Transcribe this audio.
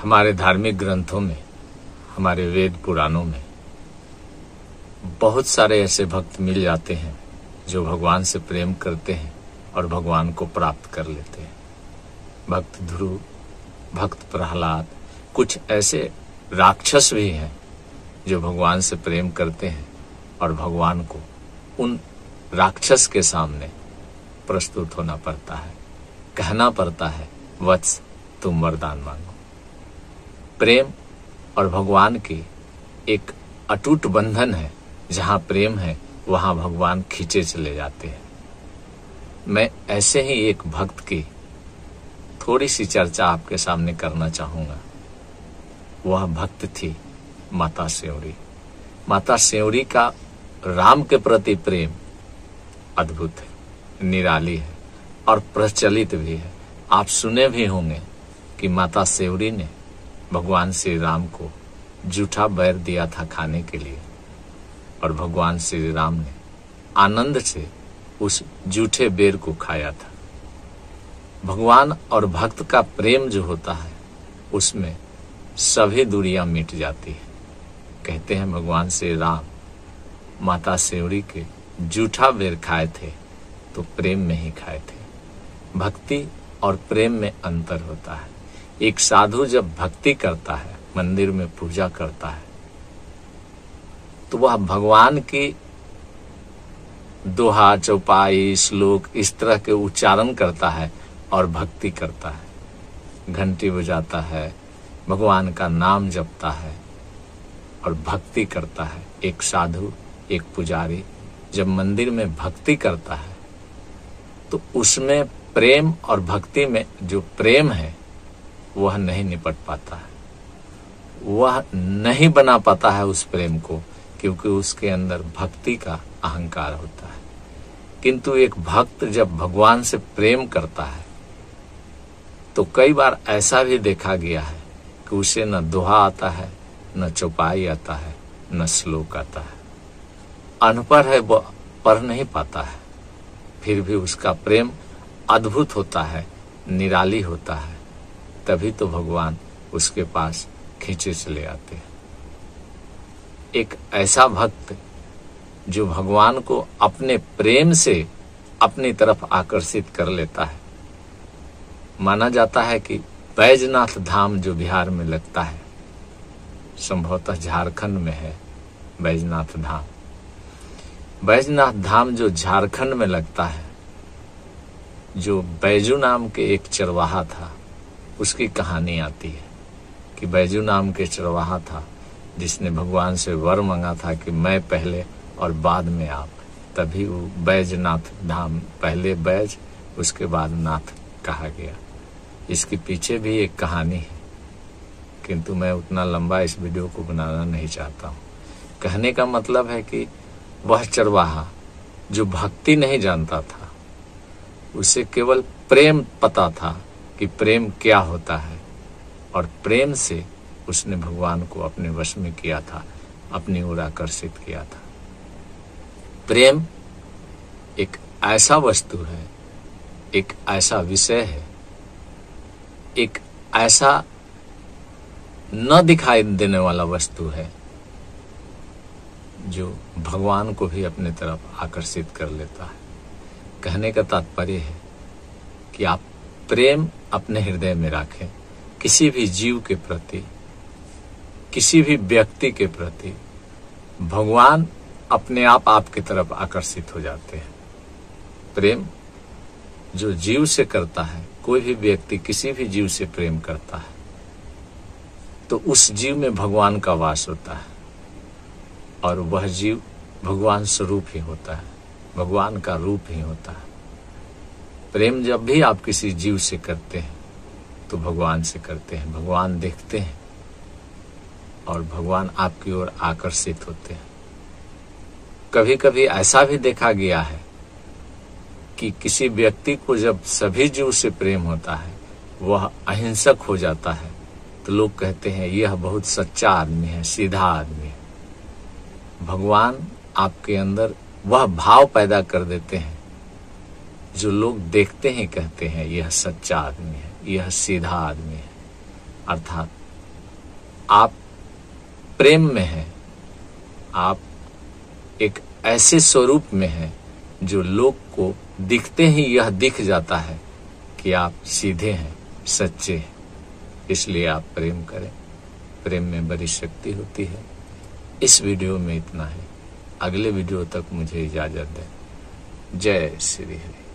हमारे धार्मिक ग्रंथों में, हमारे वेद पुराणों में बहुत सारे ऐसे भक्त मिल जाते हैं जो भगवान से प्रेम करते हैं और भगवान को प्राप्त कर लेते हैं। भक्त ध्रुव, भक्त प्रहलाद, कुछ ऐसे राक्षस भी हैं जो भगवान से प्रेम करते हैं और भगवान को उन राक्षस के सामने प्रस्तुत होना पड़ता है, कहना पड़ता है, वत्स तुम वरदान मांगो। प्रेम और भगवान की एक अटूट बंधन है। जहां प्रेम है वहां भगवान खींचे चले जाते हैं। मैं ऐसे ही एक भक्त की थोड़ी सी चर्चा आपके सामने करना चाहूंगा। वह भक्त थी माता सेवरी। माता सेवरी का राम के प्रति प्रेम अद्भुत है, निराली है और प्रचलित भी है। आप सुने भी होंगे कि माता सेवरी ने भगवान श्री राम को जूठा बैर दिया था खाने के लिए और भगवान श्री राम ने आनंद से उस जूठे बेर को खाया था। भगवान और भक्त का प्रेम जो होता है उसमें सभी दूरियां मिट जाती है। कहते हैं भगवान श्री राम माता सेवरी के जूठा बेर खाए थे तो प्रेम में ही खाए थे। भक्ति और प्रेम में अंतर होता है। एक साधु जब भक्ति करता है, मंदिर में पूजा करता है, तो वह भगवान की दोहा, चौपाई, श्लोक इस तरह के उच्चारण करता है और भक्ति करता है, घंटी बजाता है, भगवान का नाम जपता है और भक्ति करता है। एक साधु, एक पुजारी जब मंदिर में भक्ति करता है तो उसमें प्रेम और भक्ति में जो प्रेम है वह नहीं निपट पाता है, वह नहीं बना पाता है उस प्रेम को, क्योंकि उसके अंदर भक्ति का अहंकार होता है। किंतु एक भक्त जब भगवान से प्रेम करता है तो कई बार ऐसा भी देखा गया है कि उसे न दोहा आता है, न चौपाई आता है, न श्लोक आता है। अनपढ़ है, वो पढ़ नहीं पाता है, फिर भी उसका प्रेम अद्भुत होता है, निराली होता है। तभी तो भगवान उसके पास खींचे चले आते हैं। एक ऐसा भक्त जो भगवान को अपने प्रेम से अपनी तरफ आकर्षित कर लेता है। माना जाता है कि बैजनाथ धाम जो बिहार में लगता है, संभवतः झारखंड में है बैजनाथ धाम। बैजनाथ धाम जो झारखंड में लगता है, जो बैजू नाम के एक चरवाहा था, उसकी कहानी आती है कि बैजू नाम के चरवाहा था जिसने भगवान से वर मांगा था कि मैं पहले और बाद में आप, तभी वो बैजनाथ धाम, पहले बैज उसके बाद नाथ कहा गया। इसके पीछे भी एक कहानी है, किंतु मैं उतना लंबा इस वीडियो को बनाना नहीं चाहता हूँ। कहने का मतलब है कि वह चरवाहा जो भक्ति नहीं जानता था, उसे केवल प्रेम पता था कि प्रेम क्या होता है, और प्रेम से उसने भगवान को अपने वश में किया था, अपनी ओर आकर्षित किया था। प्रेम एक ऐसा वस्तु है, एक ऐसा विषय है, एक ऐसा न दिखाई देने वाला वस्तु है जो भगवान को भी अपने तरफ आकर्षित कर लेता है। कहने का तात्पर्य है कि आप प्रेम अपने हृदय में रखें, किसी भी जीव के प्रति, किसी भी व्यक्ति के प्रति भगवान अपने आप आपकी तरफ आकर्षित हो जाते हैं। प्रेम जो जीव से करता है, कोई भी व्यक्ति किसी भी जीव से प्रेम करता है तो उस जीव में भगवान का वास होता है और वह जीव भगवान स्वरूप ही होता है, भगवान का रूप ही होता है। प्रेम जब भी आप किसी जीव से करते हैं तो भगवान से करते हैं, भगवान देखते हैं और भगवान आपकी ओर आकर्षित होते हैं। कभी कभी ऐसा भी देखा गया है कि किसी व्यक्ति को जब सभी जीव से प्रेम होता है, वह अहिंसक हो जाता है, तो लोग कहते हैं यह बहुत सच्चा आदमी है, सीधा आदमी है। भगवान आपके अंदर वह भाव पैदा कर देते हैं जो लोग देखते हैं, कहते हैं यह सच्चा आदमी है, यह सीधा आदमी है। अर्थात आप प्रेम में हैं, आप एक ऐसे स्वरूप में हैं जो लोग को दिखते ही यह दिख जाता है कि आप सीधे हैं, सच्चे हैं। इसलिए आप प्रेम करें, प्रेम में बड़ी शक्ति होती है। इस वीडियो में इतना है, अगले वीडियो तक मुझे इजाजत दें। जय श्री हरि।